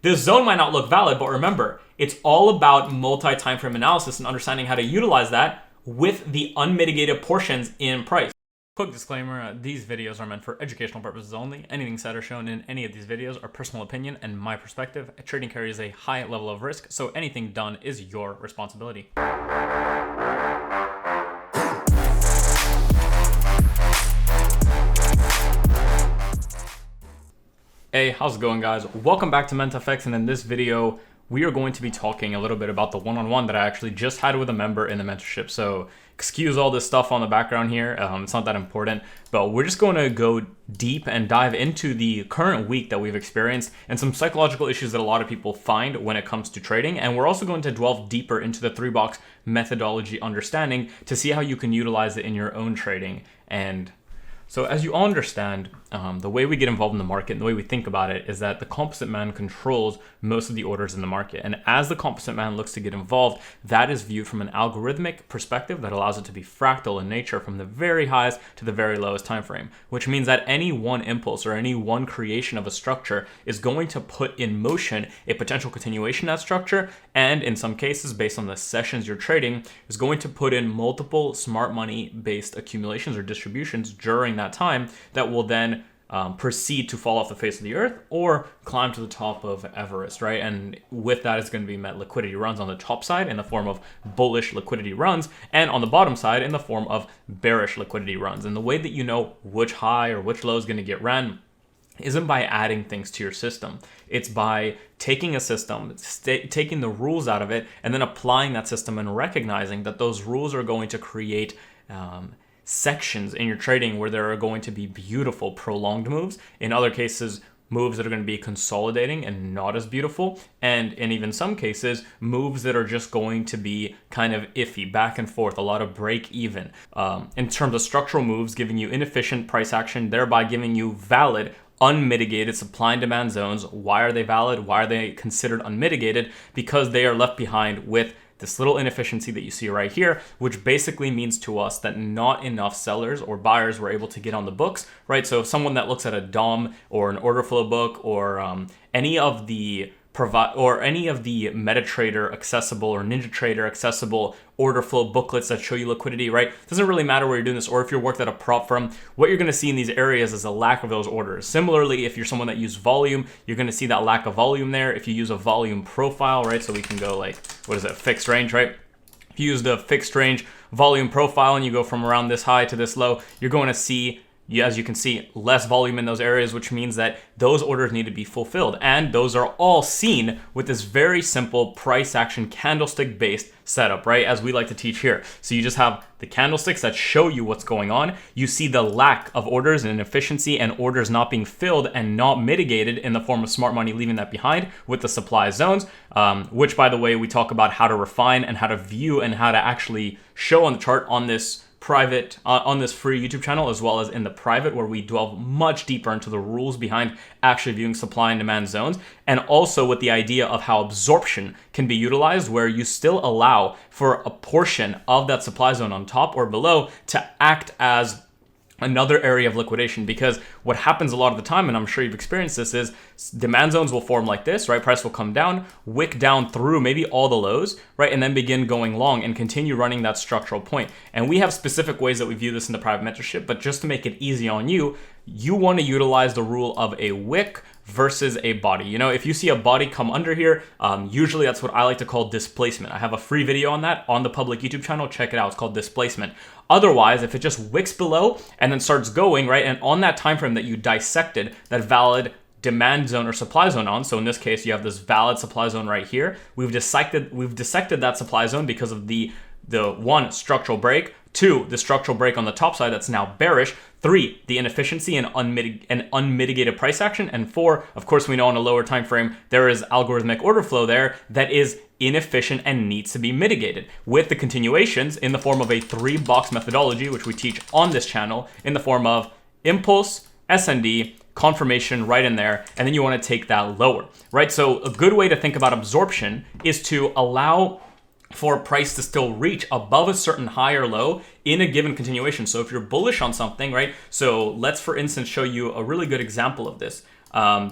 This zone might not look valid, but remember, it's all about multi-time frame analysis and understanding how to utilize that with the unmitigated portions in price. Quick disclaimer, these videos are meant for educational purposes only. Anything said or shown in any of these videos are personal opinion and my perspective. Trading carries a high level of risk, so anything done is your responsibility. Hey, how's it going, guys? Welcome back to mentfx, and in this video, we are going to be talking a little bit about the one-on-one that I actually just had with a member in the mentorship. So excuse all this stuff on the background here. It's not that important, but we're just going to go deep and dive into the current week that we've experienced and some psychological issues that a lot of people find when it comes to trading. And we're also going to delve deeper into the 3-box methodology understanding to see how you can utilize it in your own trading. And so as you all understand, the way we get involved in the market and the way we think about it is that the composite man controls most of the orders in the market. And as the composite man looks to get involved, that is viewed from an algorithmic perspective that allows it to be fractal in nature from the very highest to the very lowest time frame, which means that any one impulse or any one creation of a structure is going to put in motion a potential continuation of that structure. And in some cases, based on the sessions you're trading, is going to put in multiple smart money based accumulations or distributions during that time that will then proceed to fall off the face of the earth or climb to the top of Everest, right? And with that is going to be met liquidity runs on the top side in the form of bullish liquidity runs, and on the bottom side in the form of bearish liquidity runs. And the way that you know which high or which low is going to get ran isn't by adding things to your system. It's by taking a system, taking the rules out of it, and then applying that system and recognizing that those rules are going to create sections in your trading where there are going to be beautiful prolonged moves. In other cases, moves that are going to be consolidating and not as beautiful. And in even some cases, moves that are just going to be kind of iffy, back and forth, a lot of break even. In terms of structural moves, giving you inefficient price action, thereby giving you valid unmitigated supply and demand zones. Why are they valid? Why are they considered unmitigated? Because they are left behind with this little inefficiency that you see right here, which basically means to us that not enough sellers or buyers were able to get on the books, right? So if someone that looks at a DOM or an order flow book or any of the MetaTrader accessible or NinjaTrader accessible order flow booklets that show you liquidity, right? It doesn't really matter where you're doing this, or if you're worked at a prop firm, what you're going to see in these areas is a lack of those orders. Similarly, if you're someone that uses volume, you're going to see that lack of volume there. If you use a volume profile, right? So we can go like, what is it? Fixed range, right? If you use the fixed range volume profile and you go from around this high to this low, you're going to see, as you can see, less volume in those areas, which means that those orders need to be fulfilled. And those are all seen with this very simple price action candlestick based setup, right? As we like to teach here. So you just have the candlesticks that show you what's going on. You see the lack of orders and inefficiency and orders not being filled and not mitigated in the form of smart money leaving that behind with the supply zones, which, by the way, we talk about how to refine and how to view and how to actually show on the chart on this private on this free YouTube channel, as well as in the private, where we delve much deeper into the rules behind actually viewing supply and demand zones, and also with the idea of how absorption can be utilized, where you still allow for a portion of that supply zone on top or below to act as another area of liquidation. Because what happens a lot of the time, and I'm sure you've experienced this, is demand zones will form like this, right? Price will come down, wick down through maybe all the lows, right? And then begin going long and continue running that structural point. And we have specific ways that we view this in the private mentorship, but just to make it easy on you, you want to utilize the rule of a wick versus a body. You know, if you see a body come under here, usually that's what I like to call displacement. I have a free video on that on the public YouTube channel. Check it out. It's called displacement. Otherwise, if it just wicks below and then starts going, right, and on that time frame that you dissected that valid demand zone or supply zone on, so in this case you have this valid supply zone right here, we've dissected that supply zone because of the one, structural break, 2, the structural break on the top side that's now bearish, 3, the inefficiency and unmitigated price action, and 4, of course, we know on a lower time frame there is algorithmic order flow there that is inefficient and needs to be mitigated, with the continuations in the form of a 3-box methodology, which we teach on this channel, in the form of impulse, SND, confirmation right in there, and then you want to take that lower, right? So a good way to think about absorption is to allow for a price to still reach above a certain high or low in a given continuation. So if you're bullish on something, right? So let's, for instance, show you a really good example of this.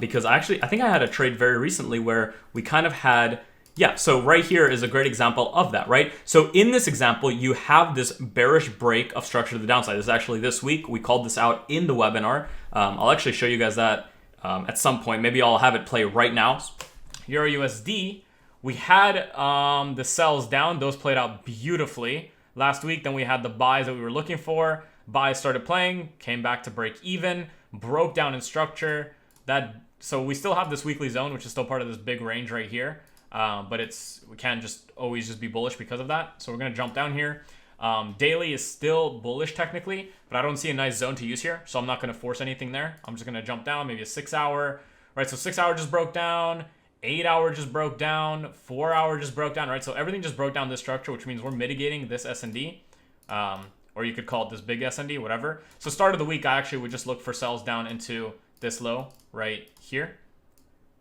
because I think I had a trade very recently where we kind of had, yeah, so right here is a great example of that, right? So in this example, you have this bearish break of structure to the downside. This is actually this week. We called this out in the webinar. I'll actually show you guys that at some point. Maybe I'll have it play right now. Euro USD, we had the sells down. Those played out beautifully last week. Then we had the buys that we were looking for. Buys started playing, came back to break even, broke down in structure. So we still have this weekly zone, which is still part of this big range right here. But we can't just always just be bullish because of that. So we're going to jump down here. Daily is still bullish technically, but I don't see a nice zone to use here. So I'm not going to force anything there. I'm just going to jump down, maybe a 6 hour, right? So 6 hour just broke down, 8 hour just broke down, 4 hour just broke down, right? So everything just broke down this structure, which means we're mitigating this S&D. Or you could call it this big S&D, whatever. So start of the week, I actually would just look for sells down into this low right here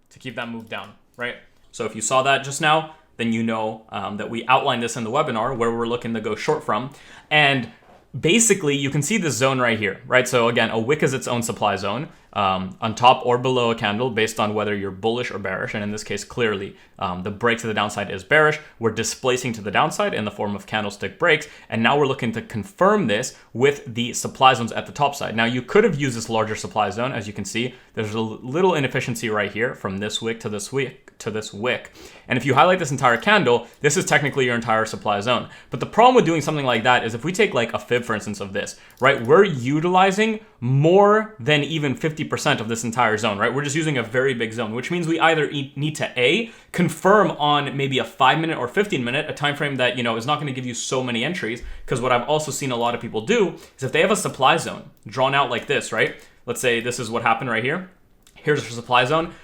to keep that move down, right? So if you saw that just now, then you know that we outlined this in the webinar where we're looking to go short from. And basically, you can see this zone right here, right? So again, a wick is its own supply zone on top or below a candle based on whether you're bullish or bearish. And in this case, clearly, the break to the downside is bearish. We're displacing to the downside in the form of candlestick breaks. And now we're looking to confirm this with the supply zones at the top side. Now, you could have used this larger supply zone. As you can see, there's a little inefficiency right here from this wick to this wick to this wick. And if you highlight this entire candle, this is technically your entire supply zone. But the problem with doing something like that is if we take like a fib, for instance, of this, right, we're utilizing more than even 50% of this entire zone, right? We're just using a very big zone, which means we either need to A, confirm on maybe a 5-minute or 15-minute, a time frame that, is not going to give you so many entries. Because what I've also seen a lot of people do is if they have a supply zone drawn out like this, right? Let's say this is what happened right here. Here's a supply zone.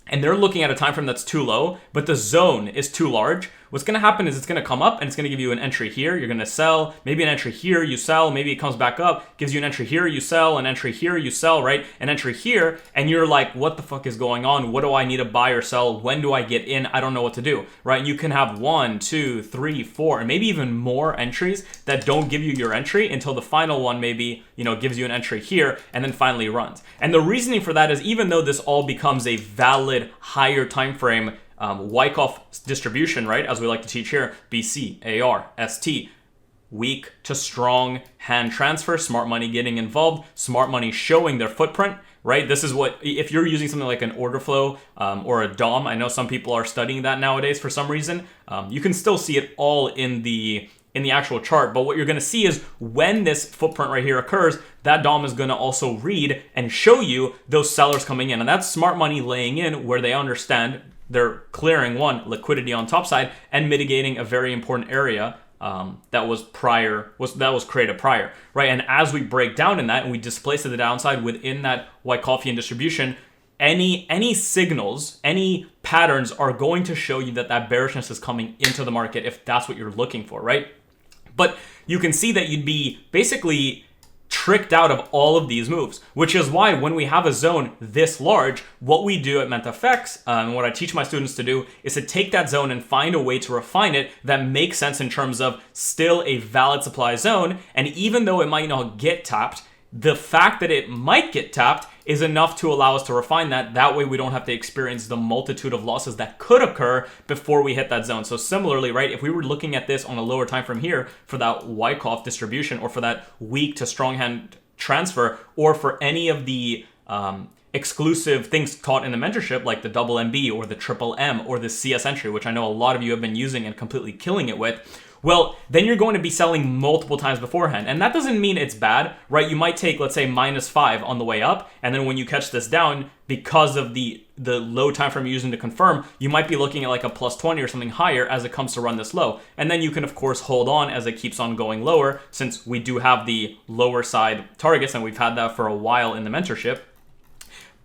And they're looking at a time frame that's too low, but the zone is too large. What's going to happen is it's going to come up and it's going to give you an entry here. You're going to sell, maybe an entry here, you sell, maybe it comes back up, gives you an entry here, you sell, an entry here, you sell, right? An entry here, and you're like, what the fuck is going on? What do I need to buy or sell? When do I get in? I don't know what to do, right? And you can have 1, 2, 3, 4, and maybe even more entries that don't give you your entry until the final one maybe, gives you an entry here and then finally runs. And the reasoning for that is even though this all becomes a valid higher time frame Wyckoff distribution, right? As we like to teach here, BC, AR, ST, weak to strong hand transfer, smart money getting involved, smart money showing their footprint, right? This is what, if you're using something like an order flow or a DOM, I know some people are studying that nowadays for some reason. You can still see it all in the actual chart, but what you're going to see is when this footprint right here occurs, that DOM is going to also read and show you those sellers coming in, and that's smart money laying in where they understand they're clearing liquidity on top side and mitigating a very important area that was created prior, right? And as we break down in that and we displace to the downside within that Wyckoffian distribution, any signals, any patterns are going to show you that bearishness is coming into the market if that's what you're looking for, right? But you can see that you'd be basically tricked out of all of these moves, which is why when we have a zone this large, what we do at mentfx, and what I teach my students to do, is to take that zone and find a way to refine it that makes sense in terms of still a valid supply zone. And even though it might not get tapped, the fact that it might get tapped is enough to allow us to refine that. That way we don't have to experience the multitude of losses that could occur before we hit that zone. So similarly, right, if we were looking at this on a lower time from here for that Wyckoff distribution or for that weak to strong hand transfer or for any of the exclusive things taught in the mentorship like the double MB or the triple M or the CS entry, which I know a lot of you have been using and completely killing it with, well, then you're going to be selling multiple times beforehand. And that doesn't mean it's bad, right? You might take, let's say, -5 on the way up. And then when you catch this down, because of the low time frame you're using to confirm, you might be looking at like a +20 or something higher as it comes to run this low. And then you can, of course, hold on as it keeps on going lower, since we do have the lower side targets, and we've had that for a while in the mentorship.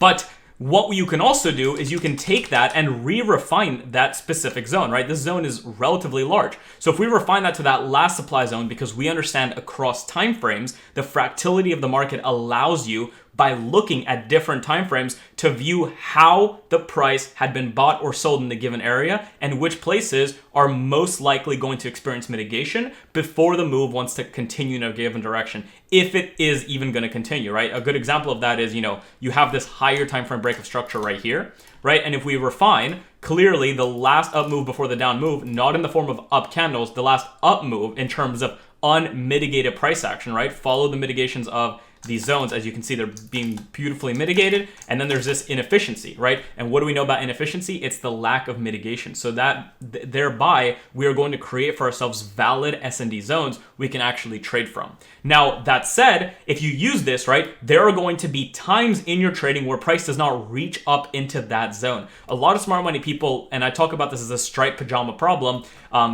But what you can also do is you can take that and re-refine that specific zone, right? This zone is relatively large. So if we refine that to that last supply zone, because we understand across time frames, the fractality of the market allows you by looking at different timeframes to view how the price had been bought or sold in the given area and which places are most likely going to experience mitigation before the move wants to continue in a given direction, if it is even going to continue, right? A good example of that is, you have this higher time frame breakup structure right here, right? And if we refine, clearly the last up move before the down move, not in the form of up candles, the last up move in terms of unmitigated price action, right? Follow the mitigations of these zones. As you can see, they're being beautifully mitigated. And then there's this inefficiency, right? And what do we know about inefficiency? It's the lack of mitigation. So that thereby we are going to create for ourselves valid S&D zones we can actually trade from. Now, that said, if you use this, right, there are going to be times in your trading where price does not reach up into that zone. A lot of smart money people, and I talk about this as a striped pajama problem,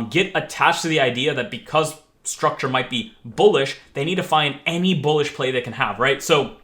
get attached to the idea that because structure might be bullish, they need to find any bullish play they can have, right? So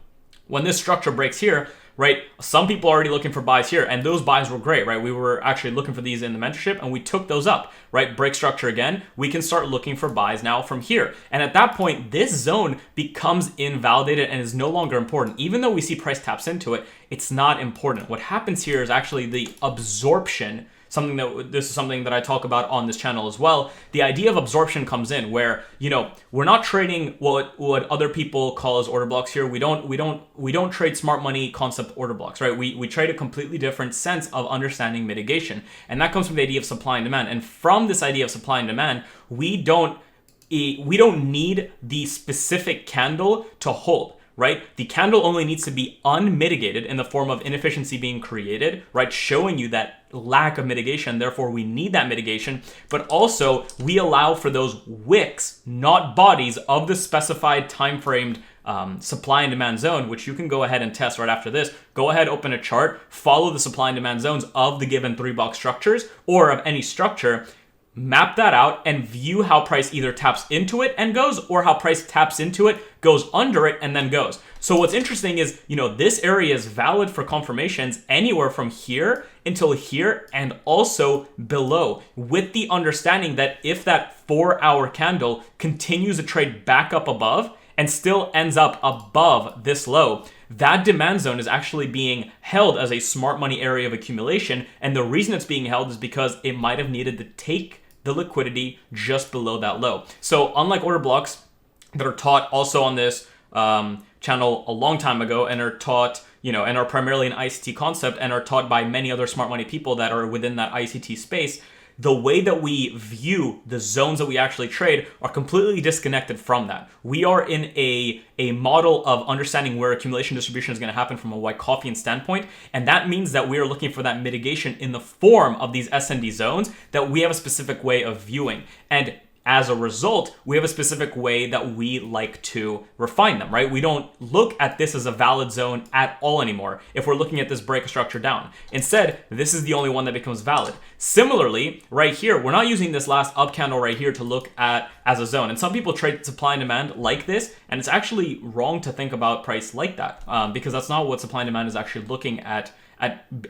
when this structure breaks here, right, some people are already looking for buys here, and those buys were great, right? We were actually looking for these in the mentorship, and we took those up, right? Break structure again, we can start looking for buys now from here. And at that point, this zone becomes invalidated and is no longer important. Even though we see price taps into it, it's not important. What happens here is actually the absorption. This is something that I talk about on this channel as well. The idea of absorption comes in where, we're not trading what other people call as order blocks here. We don't trade smart money concept order blocks, right? We trade a completely different sense of understanding mitigation. And that comes from the idea of supply and demand. And from this idea of supply and demand, we don't need the specific candle to hold, right? The candle only needs to be unmitigated in the form of inefficiency being created, right? Showing you that lack of mitigation. Therefore, we need that mitigation, but also we allow for those wicks, not bodies, of the specified time-framed supply and demand zone, which you can go ahead and test right after this. Go ahead, open a chart, follow the supply and demand zones of the given 3-box structures or of any structure, map that out and view how price either taps into it and goes, or how price taps into it, goes under it, and then goes. So what's interesting is, this area is valid for confirmations anywhere from here until here and also below, with the understanding that if that 4-hour candle continues to trade back up above and still ends up above this low, that demand zone is actually being held as a smart money area of accumulation. And the reason it's being held is because it might have needed to take the liquidity just below that low. So unlike order blocks that are taught also on this channel a long time ago and are taught, and are primarily an ICT concept and are taught by many other smart money people that are within that ICT space, the way that we view the zones that we actually trade are completely disconnected from that. We are in a model of understanding where accumulation distribution is going to happen from a Wyckoffian standpoint, and that means that we are looking for that mitigation in the form of these S&D zones that we have a specific way of viewing. And as a result, we have a specific way that we like to refine them, right? We don't look at this as a valid zone at all anymore if we're looking at this break structure down. Instead, this is the only one that becomes valid. Similarly, right here, we're not using this last up candle right here to look at as a zone. And some people trade supply and demand like this, and it's actually wrong to think about price like that because that's not what supply and demand is actually looking at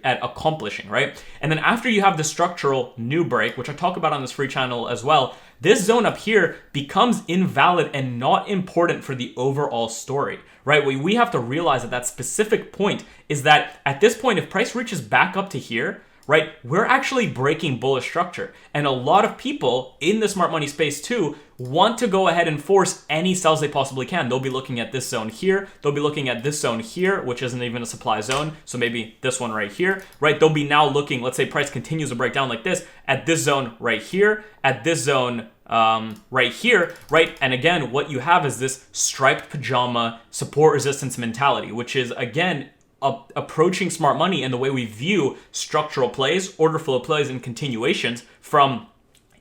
accomplishing, right? And then after you have the structural new break, which I talk about on this free channel as well, this zone up here becomes invalid and not important for the overall story, right? What we have to realize at that specific point is that at this point, if price reaches back up to here, right, we're actually breaking bullish structure. And a lot of people in the smart money space too want to go ahead and force any sells they possibly can. They'll be looking at this zone here. They'll be looking at this zone here, which isn't even a supply zone. So maybe this one right here, right? They'll be now looking, let's say price continues to break down like this, at this zone right here, at this zone right here, right? And again, what you have is this striped pajama support resistance mentality, which is again, approaching smart money and the way we view structural plays, order flow plays, and continuations from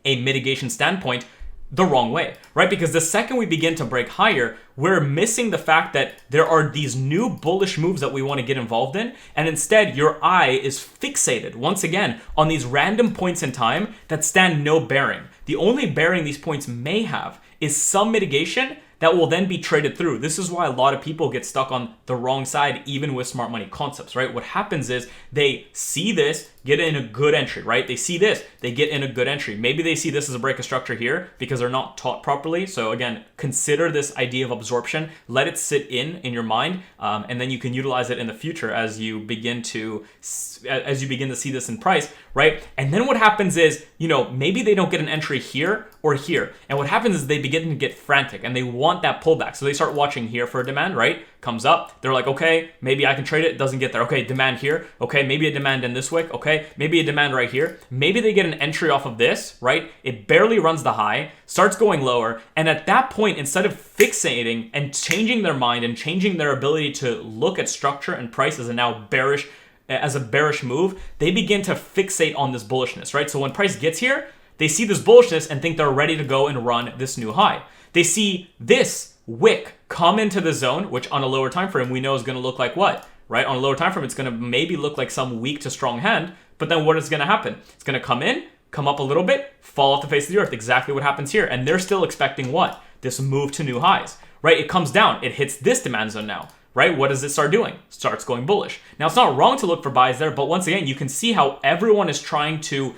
a mitigation standpoint the wrong way, right? Because the second we begin to break higher, we're missing the fact that there are these new bullish moves that we want to get involved in, and instead your eye is fixated once again on these random points in time that stand no bearing. The only bearing these points may have is some mitigation that will then be traded through. This is why a lot of people get stuck on the wrong side, even with smart money concepts, right? What happens is they see this, get in a good entry, right? They see this, they get in a good entry. Maybe they see this as a break of structure here because they're not taught properly. So again, consider this idea of absorption. Let it sit in your mind, and then you can utilize it in the future as you begin to see this in price, right? And then what happens is, maybe they don't get an entry here or here. And what happens is they begin to get frantic and they want that pullback. So they start watching here for a demand, right? Comes up. They're like, okay, maybe I can trade it. Doesn't get there. Okay, demand here. Okay, maybe a demand in this wick. Okay, maybe a demand right here. Maybe they get an entry off of this, right? It barely runs the high, starts going lower. And at that point, instead of fixating and changing their mind and changing their ability to look at structure and price as a bearish move, they begin to fixate on this bullishness, right? So when price gets here, they see this bullishness and think they're ready to go and run this new high. They see this wick come into the zone, which on a lower time frame we know is going to look like what, right? On a lower time frame, it's going to maybe look like some weak to strong hand, but then what is going to happen? It's going to come in, come up a little bit, fall off the face of the earth. Exactly what happens here. And they're still expecting what? This move to new highs, right? It comes down, it hits this demand zone now, right? What does it start doing? Starts going bullish. Now, it's not wrong to look for buys there, but once again, you can see how everyone is trying to,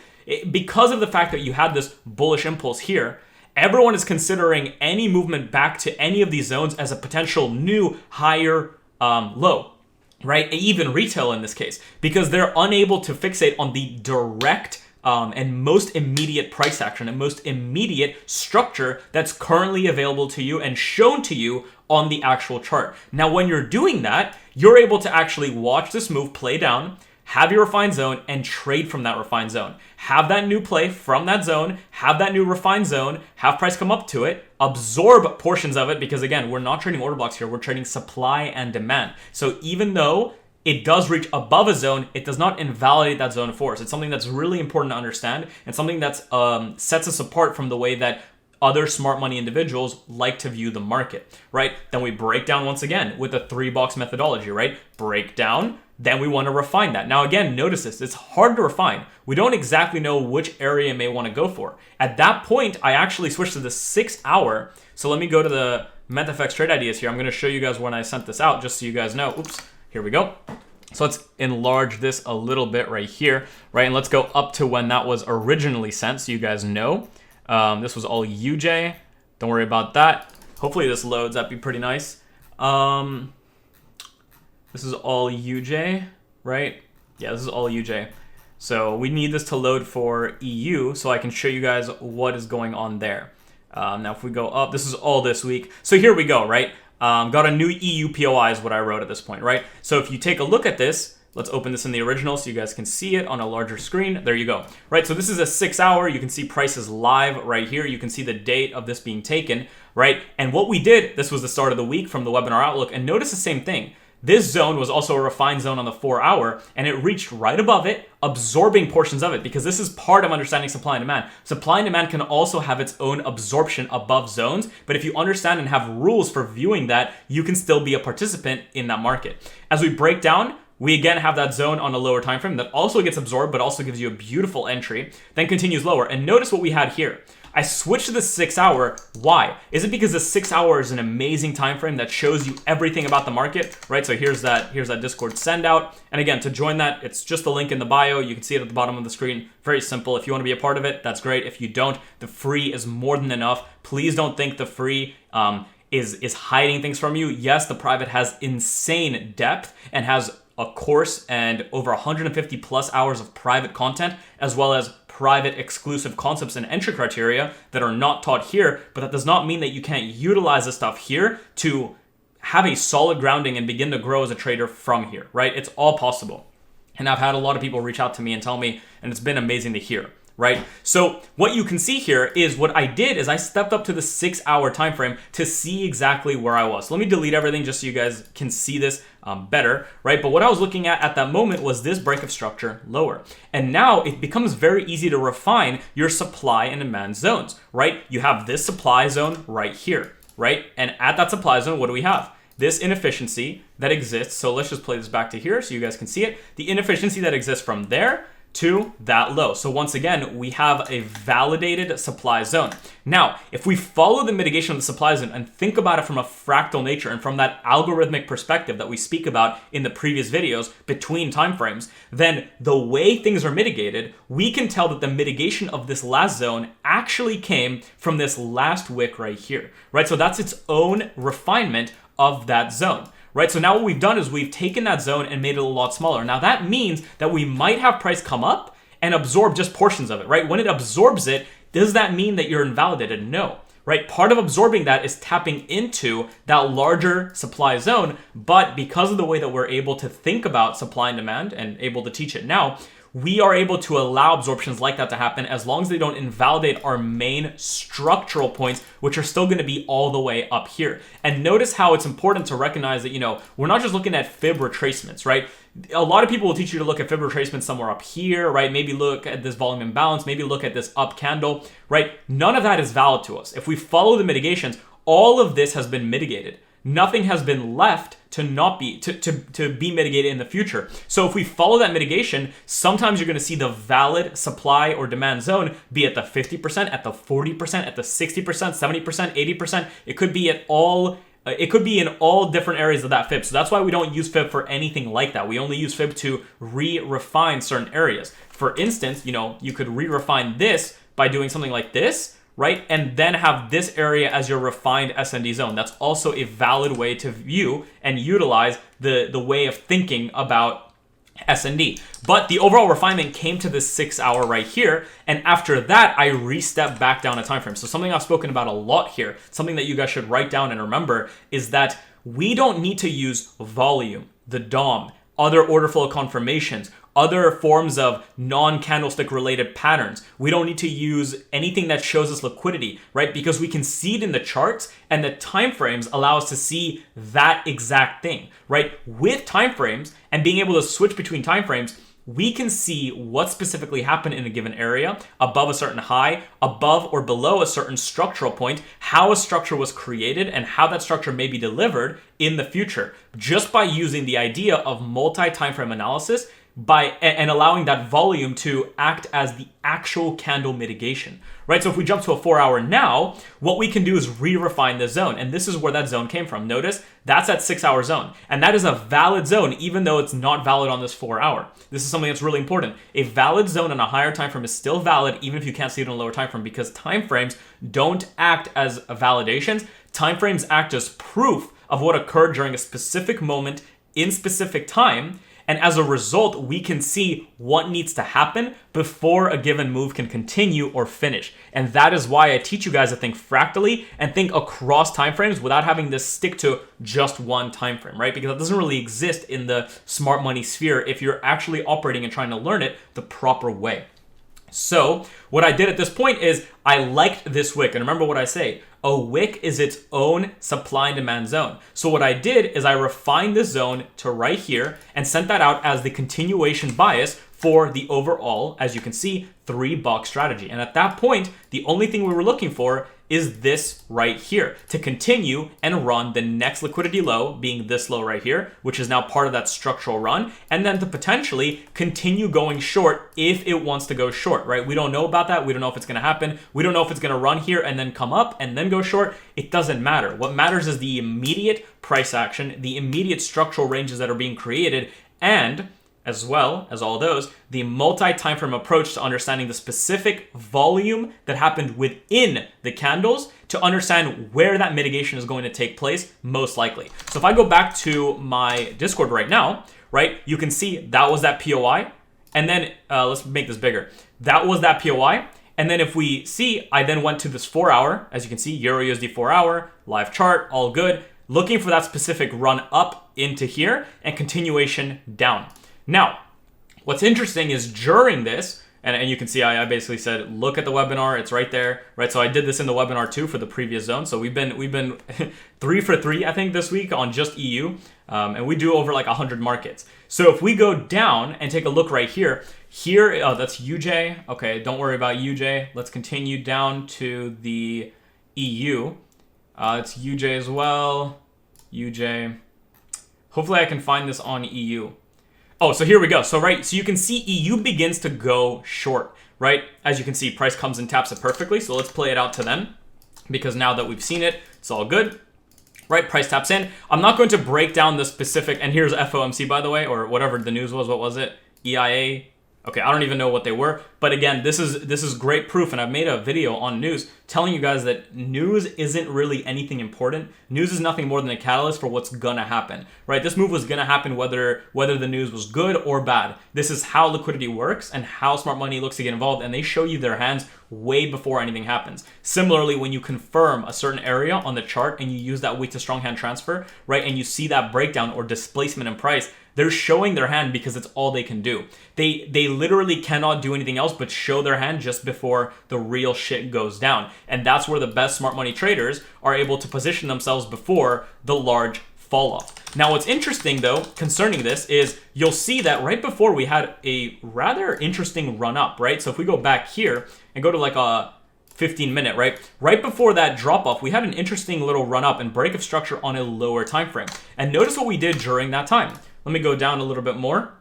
because of the fact that you had this bullish impulse here, everyone is considering any movement back to any of these zones as a potential new higher low, right? Even retail in this case, because they're unable to fixate on the direct and most immediate price action and most immediate structure that's currently available to you and shown to you on the actual chart. Now, when you're doing that, you're able to actually watch this move play down, have your refined zone, and trade from that refined zone. Have that new play from that zone, have that new refined zone, have price come up to it, absorb portions of it, because again, we're not trading order blocks here, we're trading supply and demand. So even though it does reach above a zone, it does not invalidate that zone for us. It's something that's really important to understand and something that sets us apart from the way that other smart money individuals like to view the market, right? Then we break down once again with the 3-box methodology, right? Break down, then we want to refine that. Now again, notice this, it's hard to refine. We don't exactly know which area you may want to go for. At that point, I actually switched to the 6 hour. So let me go to the mentfx trade ideas here. I'm going to show you guys when I sent this out just so you guys know. Oops, here we go. So let's enlarge this a little bit right here, right? And let's go up to when that was originally sent so you guys know. This was all UJ. Don't worry about that. Hopefully this loads. That'd be pretty nice. This is all UJ, right? Yeah, this is all UJ. So we need this to load for EU so I can show you guys what is going on there. Now if we go up, this is all this week. So here we go, right? Got a new EU POI is what I wrote at this point, right? So if you take a look at this, let's open this in the original so you guys can see it on a larger screen. There you go, right? So this is a 6 hour. You can see prices live right here. You can see the date of this being taken, right? And what we did, this was the start of the week from the webinar outlook, and notice the same thing. This zone was also a refined zone on the 4 hour, and it reached right above it, absorbing portions of it, because this is part of understanding supply and demand. Supply and demand can also have its own absorption above zones, but if you understand and have rules for viewing that, you can still be a participant in that market. As we break down, we again have that zone on a lower time frame that also gets absorbed, but also gives you a beautiful entry, then continues lower. And notice what we had here. I switched to the 6 hour. Why? Is it because the 6 hour is an amazing time frame that shows you everything about the market, right? So here's that Discord send out. And again, to join that, it's just a link in the bio. You can see it at the bottom of the screen. Very simple. If you want to be a part of it, that's great. If you don't, the free is more than enough. Please don't think the free is hiding things from you. Yes, the private has insane depth and has a course and over 150 plus hours of private content, as well as private exclusive concepts and entry criteria that are not taught here, but that does not mean that you can't utilize the stuff here to have a solid grounding and begin to grow as a trader from here, right? It's all possible. And I've had a lot of people reach out to me and tell me, and it's been amazing to hear, right? So what you can see here is what I did is I stepped up to the 6 hour time frame to see exactly where I was. So let me delete everything just so you guys can see this better, right? But what I was looking at that moment was this break of structure lower. And now it becomes very easy to refine your supply and demand zones, right? You have this supply zone right here, right? And at that supply zone, what do we have? This inefficiency that exists. So let's just play this back to here so you guys can see it. The inefficiency that exists from there to that low. So once again, we have a validated supply zone. Now, if we follow the mitigation of the supply zone and think about it from a fractal nature and from that algorithmic perspective that we speak about in the previous videos between timeframes, then the way things are mitigated, we can tell that the mitigation of this last zone actually came from this last wick right here, right? So that's its own refinement of that zone. Right, so now what we've done is we've taken that zone and made it a lot smaller. Now that means that we might have price come up and absorb just portions of it, right? When it absorbs it, does that mean that you're invalidated? No, right? Part of absorbing that is tapping into that larger supply zone, but because of the way that we're able to think about supply and demand and able to teach it now, we are able to allow absorptions like that to happen as long as they don't invalidate our main structural points, which are still going to be all the way up here. And notice how it's important to recognize that, you know, we're not just looking at fib retracements, right? A lot of people will teach you to look at fib retracements somewhere up here, right? Maybe look at this volume imbalance, maybe look at this up candle, right? None of that is valid to us. If we follow the mitigations, all of this has been mitigated. Nothing has been left to not be to be mitigated in the future. So if we follow that mitigation, sometimes you're going to see the valid supply or demand zone be at the 50%, at the 40%, at the 60%, 70%, 80%. It could be at all. It could be in all different areas of that fib. So that's why we don't use fib for anything like that. We only use fib to re-refine certain areas. For instance, you know, you could re-refine this by doing something like this, right? And then have this area as your refined S&D zone. That's also a valid way to view and utilize the way of thinking about S&D. But the overall refinement came to this 6 hour right here. And after that, I re-stepped back down a time frame. So something I've spoken about a lot here, something that you guys should write down and remember is that we don't need to use volume, the DOM, other order flow confirmations, other forms of non-candlestick related patterns. We don't need to use anything that shows us liquidity, right? Because we can see it in the charts and the timeframes allow us to see that exact thing, right? With timeframes and being able to switch between timeframes, we can see what specifically happened in a given area, above a certain high, above or below a certain structural point, how a structure was created and how that structure may be delivered in the future, just by using the idea of multi-time frame analysis and allowing that volume to act as the actual candle mitigation, right? So if we jump to a 4 hour now, what we can do is re-refine the zone. And this is where that zone came from. Notice that's that 6 hour zone. And that is a valid zone, even though it's not valid on this 4 hour. This is something that's really important. A valid zone on a higher time frame is still valid, even if you can't see it on a lower time frame, because time frames don't act as validations. Time frames act as proof of what occurred during a specific moment in specific time. And as a result, we can see what needs to happen before a given move can continue or finish. And that is why I teach you guys to think fractally and think across timeframes without having to stick to just one time frame, right? Because that doesn't really exist in the smart money sphere if you're actually operating and trying to learn it the proper way. So what I did at this point is I liked this wick. And remember what I say, a wick is its own supply and demand zone. So what I did is I refined this zone to right here and sent that out as the continuation bias for the overall, as you can see, 3-box strategy. And at that point, the only thing we were looking for is this right here to continue and run the next liquidity low, being this low right here, which is now part of that structural run, and then to potentially continue going short if it wants to go short, right? We don't know about that. We don't know if it's going to happen. We don't know if it's going to run here and then come up and then go short. It doesn't matter. What matters is the immediate price action, the immediate structural ranges that are being created, and as well as all those, the multi-time frame approach to understanding the specific volume that happened within the candles to understand where that mitigation is going to take place most likely. So if I go back to my Discord right now, right, you can see that was that POI. And then let's make this bigger. That was that POI. And then if we see, I then went to this 4 hour, as you can see, Euro USD 4 hour, live chart, all good, looking for that specific run up into here and continuation down. Now, what's interesting is during this, and you can see I basically said, look at the webinar, it's right there, right? So I did this in the webinar too for the previous zone. So we've been 3 for 3, I think, this week on just EU, and we do over like 100 markets. So if we go down and take a look right here, oh, that's UJ. Okay, don't worry about UJ. Let's continue down to the EU. It's UJ as well, UJ. Hopefully I can find this on EU. Oh, so here we go. So you can see EU begins to go short, right? As you can see, price comes and taps it perfectly. So let's play it out to them, because now that we've seen it, it's all good. Right, price taps in. I'm not going to break down the specific, and here's FOMC, by the way, or whatever the news was. What was it? EIA. Okay, I don't even know what they were. But again, this is great proof, and I've made a video on news telling you guys that news isn't really anything important. News is nothing more than a catalyst for what's gonna happen, right? This move was gonna happen whether the news was good or bad. This is how liquidity works and how smart money looks to get involved, and they show you their hands way before anything happens. Similarly, when you confirm a certain area on the chart and you use that weak to strong hand transfer, right, and you see that breakdown or displacement in price, they're showing their hand because it's all they can do. They literally cannot do anything else but show their hand just before the real shit goes down. And that's where the best smart money traders are able to position themselves before the large fall off. Now, what's interesting though concerning this is you'll see that right before we had a rather interesting run up, right? So if we go back here and go to like a 15-minute, right? Right before that drop off, we had an interesting little run up and break of structure on a lower time frame. And notice what we did during that time. Let me go down a little bit more.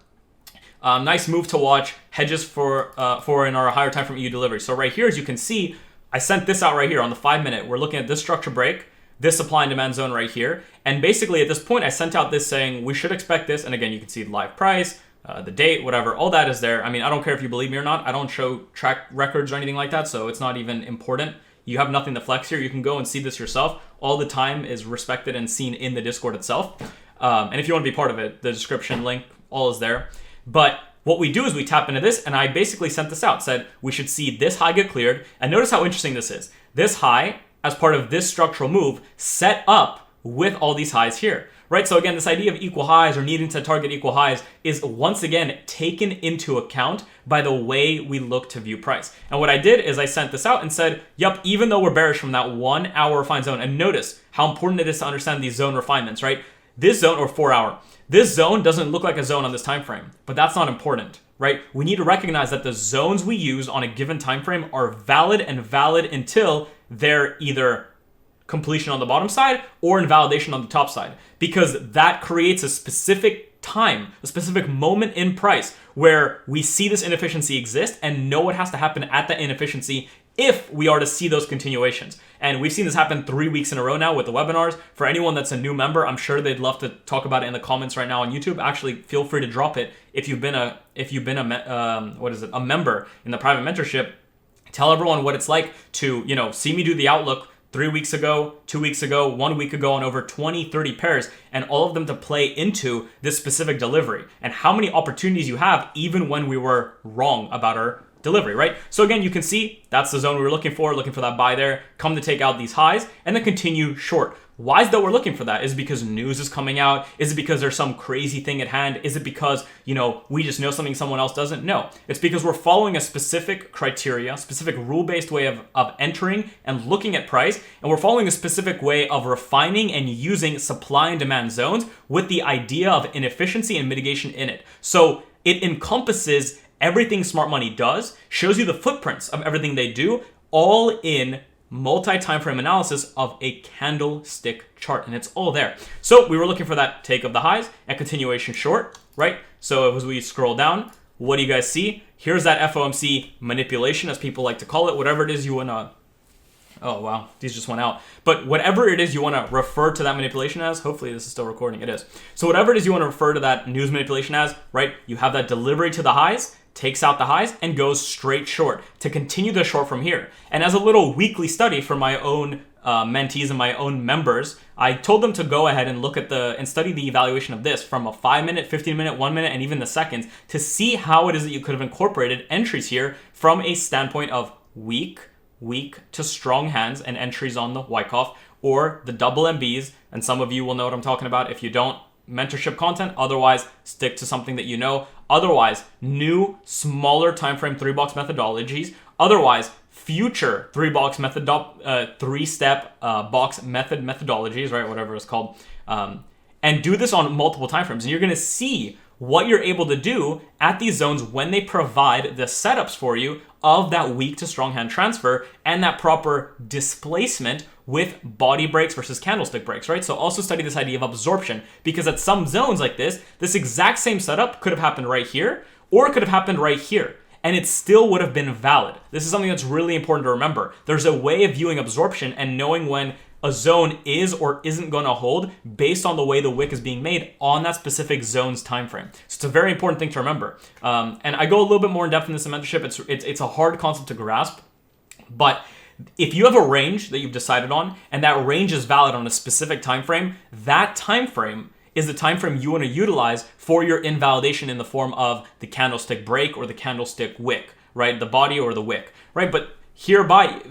Nice move to watch. Hedges for in our higher time frame EU delivery. So right here, as you can see, I sent this out right here on the 5-minute. We're looking at this structure break, this supply and demand zone right here. And basically at this point, I sent out this saying we should expect this. And again, you can see the live price, the date, whatever, all that is there. I mean, I don't care if you believe me or not. I don't show track records or anything like that, so it's not even important. You have nothing to flex here. You can go and see this yourself. All the time is respected and seen in the Discord itself. And if you want to be part of it, the description link, all is there. But what we do is we tap into this, and I basically sent this out, said we should see this high get cleared. And notice how interesting this is. This high, as part of this structural move, set up with all these highs here, right? So again, this idea of equal highs or needing to target equal highs is once again taken into account by the way we look to view price. And what I did is I sent this out and said, yep, even though we're bearish from that 1 hour refined zone, and notice how important it is to understand these zone refinements, right? This zone, or 4 hour, this zone doesn't look like a zone on this time frame, but that's not important, right? We need to recognize that the zones we use on a given time frame are valid and valid until they're either completion on the bottom side or invalidation on the top side, because that creates a specific time, a specific moment in price where we see this inefficiency exist and know what has to happen at that inefficiency if we are to see those continuations. And we've seen this happen 3 weeks in a row now with the webinars. For anyone that's a new member, I'm sure they'd love to talk about it in the comments right now on YouTube. Actually, feel free to drop it if you've been a member in the private mentorship. Tell everyone what it's like to, see me do the outlook 3 weeks ago, 2 weeks ago, 1 week ago on over 20, 30 pairs, and all of them to play into this specific delivery and how many opportunities you have even when we were wrong about our delivery, right? So again, you can see that's the zone we were looking for that buy there, come to take out these highs and then continue short. Why is that we're looking for that? Is it because news is coming out? Is it because there's some crazy thing at hand? Is it because, we just know something someone else doesn't? No, it's because we're following a specific criteria, specific rule-based way of entering and looking at price. And we're following a specific way of refining and using supply and demand zones with the idea of inefficiency and mitigation in it. So it encompasses everything smart money does, shows you the footprints of everything they do, all in multi-time frame analysis of a candlestick chart, and it's all there. So we were looking for that take of the highs and continuation short, right? So as we scroll down, what do you guys see? Here's that FOMC manipulation, as people like to call it, whatever it is you want to, oh wow, these just went out. But whatever it is you want to refer to that manipulation as, hopefully this is still recording, it is. So whatever it is you want to refer to that news manipulation as, right? You have that delivery to the highs, takes out the highs and goes straight short to continue the short from here. And as a little weekly study for my own mentees and my own members, I told them to go ahead and look at and study the evaluation of this from a 5-minute, 15-minute, 1 minute, and even the seconds to see how it is that you could have incorporated entries here from a standpoint of weak to strong hands and entries on the Wyckoff or the double MBs. And some of you will know what I'm talking about. If you don't, mentorship content. Otherwise, stick to something that you know. Otherwise, new, smaller time frame 3-box methodologies. Otherwise, future 3-box method, 3-step box method methodologies, right? Whatever it's called. And do this on multiple time frames. And you're going to see what you're able to do at these zones when they provide the setups for you of that weak to strong hand transfer and that proper displacement with body breaks versus candlestick breaks, right? So also study this idea of absorption, because at some zones like this exact same setup could have happened right here, or it could have happened right here, and it still would have been valid. This is something that's really important to remember. There's a way of viewing absorption and knowing when a zone is or isn't going to hold based on the way the wick is being made on that specific zone's time frame. So it's a very important thing to remember. And I go a little bit more in depth in this in mentorship. It's a hard concept to grasp, but if you have a range that you've decided on and that range is valid on a specific time frame, that time frame is the time frame you want to utilize for your invalidation in the form of the candlestick break or the candlestick wick, right? The body or the wick, right? But hereby,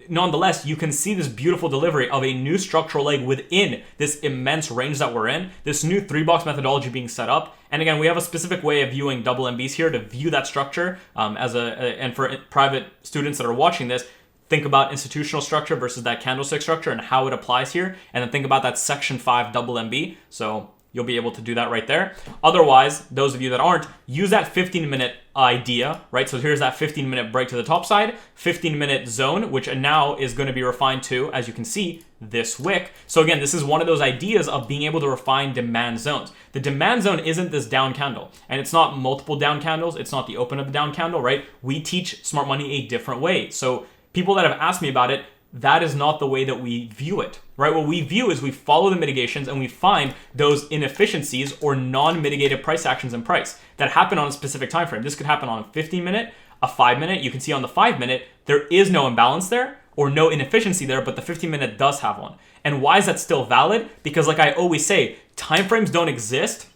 nonetheless, you can see this beautiful delivery of a new structural leg within this immense range that we're in, this new 3-box methodology being set up. And again, we have a specific way of viewing double MBs here to view that structure and for private students that are watching this, think about institutional structure versus that candlestick structure and how it applies here. And then think about that section 5 double MB. So you'll be able to do that right there. Otherwise, those of you that aren't, use that 15-minute idea, right? So here's that 15-minute break to the top side, 15-minute zone, which now is going to be refined to, as you can see, this wick. So again, this is one of those ideas of being able to refine demand zones. The demand zone isn't this down candle, and it's not multiple down candles. It's not the open of the down candle, right? We teach smart money a different way. So people that have asked me about it, that is not the way that we view it, right? What we view is we follow the mitigations and we find those inefficiencies or non-mitigated price actions in price that happen on a specific time frame. This could happen on a 15-minute, a 5-minute. You can see on the 5-minute, there is no imbalance there or no inefficiency there, but the 15-minute does have one. And why is that still valid? Because like I always say, timeframes don't exist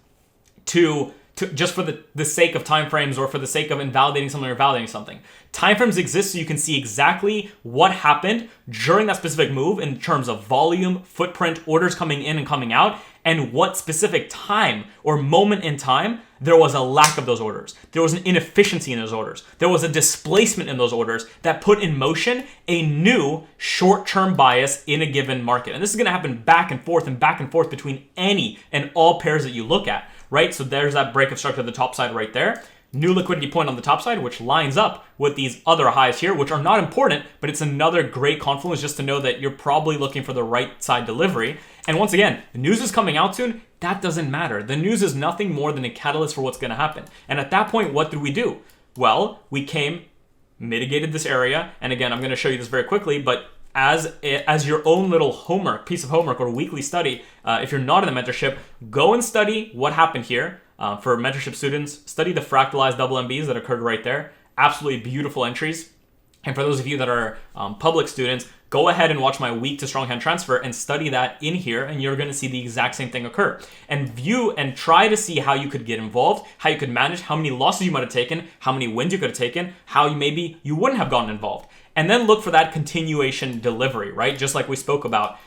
to just for the sake of timeframes or for the sake of invalidating something or validating something. Timeframes exist so you can see exactly what happened during that specific move in terms of volume, footprint, orders coming in and coming out, and what specific time or moment in time there was a lack of those orders. There was an inefficiency in those orders. There was a displacement in those orders that put in motion a new short-term bias in a given market. And this is going to happen back and forth between any and all pairs that you look at, right? So there's that break of structure at the top side right there. New liquidity point on the top side, which lines up with these other highs here, which are not important, but it's another great confluence just to know that you're probably looking for the right side delivery. And once again, the news is coming out soon. That doesn't matter. The news is nothing more than a catalyst for what's going to happen. And at that point, what did we do? Well, we mitigated this area. And again, I'm going to show you this very quickly, but as your own little piece of homework or weekly study, if you're not in the mentorship, go and study what happened here. For mentorship students, study the fractalized double MBs that occurred right there. Absolutely beautiful entries. And for those of you that are public students, go ahead and watch my week to strong hand transfer and study that in here, and you're going to see the exact same thing occur. And view and try to see how you could get involved, how you could manage, how many losses you might have taken, how many wins you could have taken, how maybe you wouldn't have gotten involved. And then look for that continuation delivery, right? Just like we spoke about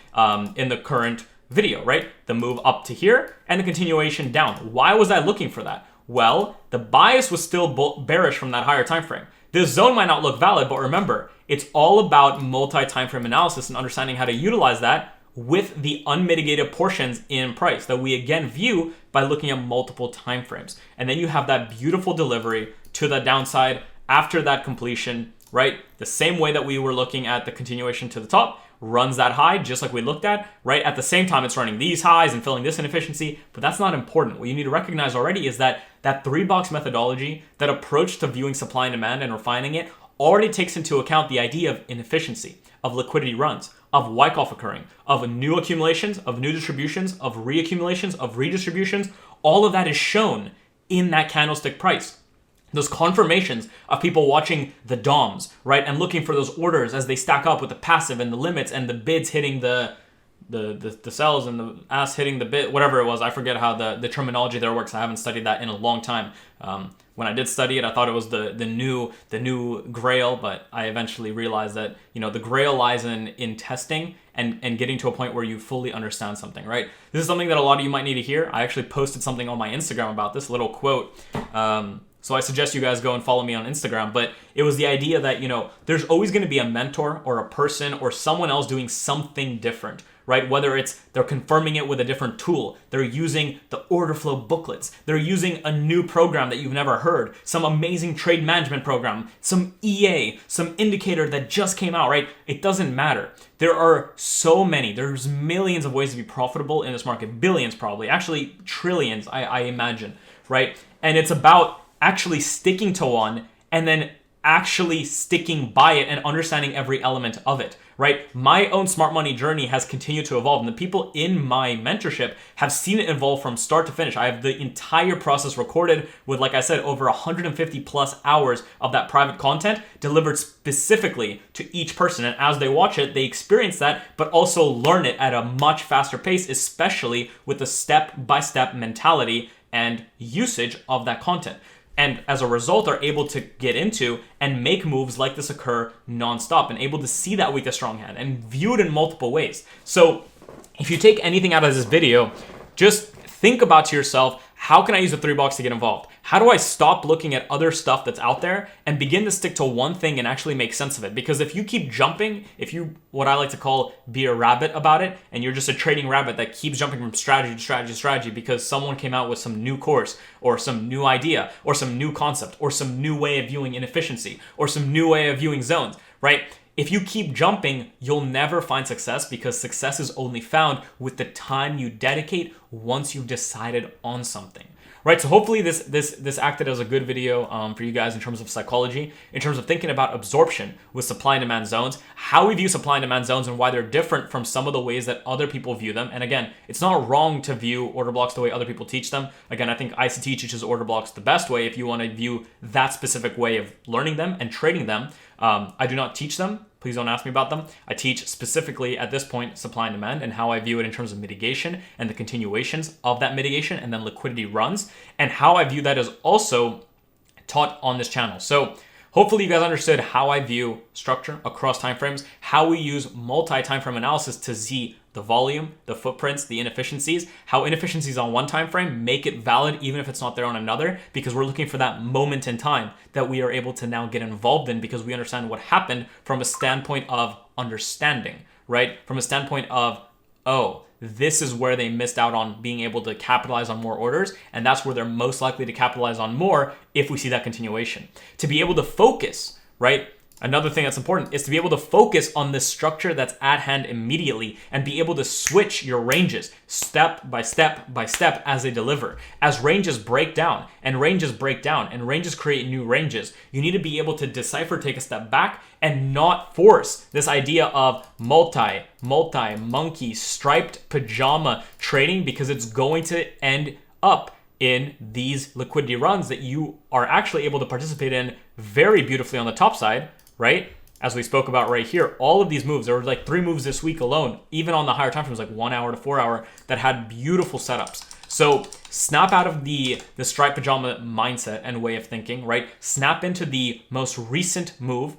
in the current video, right? The move up to here and the continuation down. Why was I looking for that? Well, the bias was still bearish from that higher time frame. This zone might not look valid, but remember, it's all about multi-time frame analysis and understanding how to utilize that with the unmitigated portions in price that we again view by looking at multiple time frames. And then you have that beautiful delivery to the downside after that completion, right? The same way that we were looking at the continuation to the top, runs that high just like we looked at, right? At the same time, it's running these highs and filling this inefficiency, but that's not important. What you need to recognize already is that 3-box methodology, that approach to viewing supply and demand and refining it, already takes into account the idea of inefficiency, of liquidity runs, of Wyckoff occurring, of new accumulations, of new distributions, of reaccumulations, of redistributions. All of that is shown in that candlestick price. Those confirmations of people watching the DOMs, right? And looking for those orders as they stack up with the passive and the limits and the bids hitting the sells and the ass hitting the bid, whatever it was. I forget how the terminology there works. I haven't studied that in a long time. When I did study it, I thought it was the new grail, but I eventually realized that, the grail lies in testing and getting to a point where you fully understand something, right? This is something that a lot of you might need to hear. I actually posted something on my Instagram about this little quote. So I suggest you guys go and follow me on Instagram. But it was the idea that, you know, there's always going to be a mentor or a person or someone else doing something different, right? Whether it's they're confirming it with a different tool, they're using the order flow booklets, they're using a new program that you've never heard, some amazing trade management program, some EA, some indicator that just came out, right? It doesn't matter. There are so many, there's millions of ways to be profitable in this market, billions probably, actually trillions, I imagine, right? And it's about actually sticking to one and then actually sticking by it and understanding every element of it, right? My own smart money journey has continued to evolve, and the people in my mentorship have seen it evolve from start to finish. I have the entire process recorded with, like I said, over 150 plus hours of that private content delivered specifically to each person. And as they watch it, they experience that, but also learn it at a much faster pace, especially with the step-by-step mentality and usage of that content. And as a result, are able to get into and make moves like this occur nonstop and able to see that weak to strong hand and view it in multiple ways. So if you take anything out of this video, just think about to yourself, how can I use the 3 box to get involved? How do I stop looking at other stuff that's out there and begin to stick to one thing and actually make sense of it? Because if you keep jumping, if you, what I like to call, be a rabbit about it, and you're just a trading rabbit that keeps jumping from strategy to strategy to strategy because someone came out with some new course or some new idea or some new concept or some new way of viewing inefficiency or some new way of viewing zones, right? If you keep jumping, you'll never find success, because success is only found with the time you dedicate once you've decided on something. Right, so hopefully this acted as a good video for you guys in terms of psychology, in terms of thinking about absorption with supply and demand zones, how we view supply and demand zones and why they're different from some of the ways that other people view them. And again, it's not wrong to view order blocks the way other people teach them. Again, I think ICT teaches order blocks the best way if you want to view that specific way of learning them and trading them. I do not teach them. Please don't ask me about them. I teach specifically at this point supply and demand and how I view it in terms of mitigation and the continuations of that mitigation and then liquidity runs, and how I view that is also taught on this channel. So hopefully you guys understood how I view structure across timeframes, how we use multi-timeframe analysis to see the volume, the footprints, the inefficiencies, how inefficiencies on one time frame make it valid even if it's not there on another, because we're looking for that moment in time that we are able to now get involved in because we understand what happened from a standpoint of understanding, right? From a standpoint of, oh, this is where they missed out on being able to capitalize on more orders, and that's where they're most likely to capitalize on more if we see that continuation. To be able to focus, right? Another thing that's important is to be able to focus on the structure that's at hand immediately and be able to switch your ranges step by step by step as they deliver. As ranges break down and ranges break down and ranges create new ranges, you need to be able to decipher, take a step back, and not force this idea of monkey, striped pajama trading, because it's going to end up in these liquidity runs that you are actually able to participate in very beautifully on the top side, right? As we spoke about right here, all of these moves, there were like 3 moves this week alone, even on the higher time frames, like 1 hour to 4 hour, that had beautiful setups. So snap out of the striped pajama mindset and way of thinking, right? Snap into the most recent move,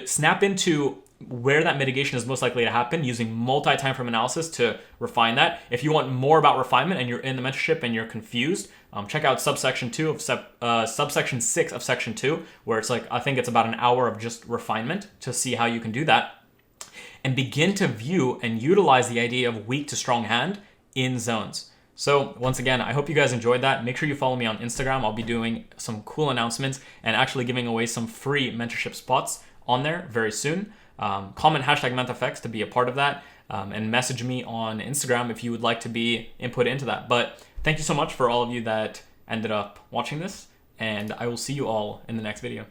snap into where that mitigation is most likely to happen using multi-time frame analysis to refine that. If you want more about refinement and you're in the mentorship and you're confused, check out subsection 6 of section 2, where it's like, I think it's about an hour of just refinement to see how you can do that and begin to view and utilize the idea of weak to strong hand in zones. So once again, I hope you guys enjoyed that. Make sure you follow me on Instagram. I'll be doing some cool announcements and actually giving away some free mentorship spots on there very soon. Comment hashtag mentfx to be a part of that, and message me on Instagram if you would like to be input into that. But thank you so much for all of you that ended up watching this, and I will see you all in the next video.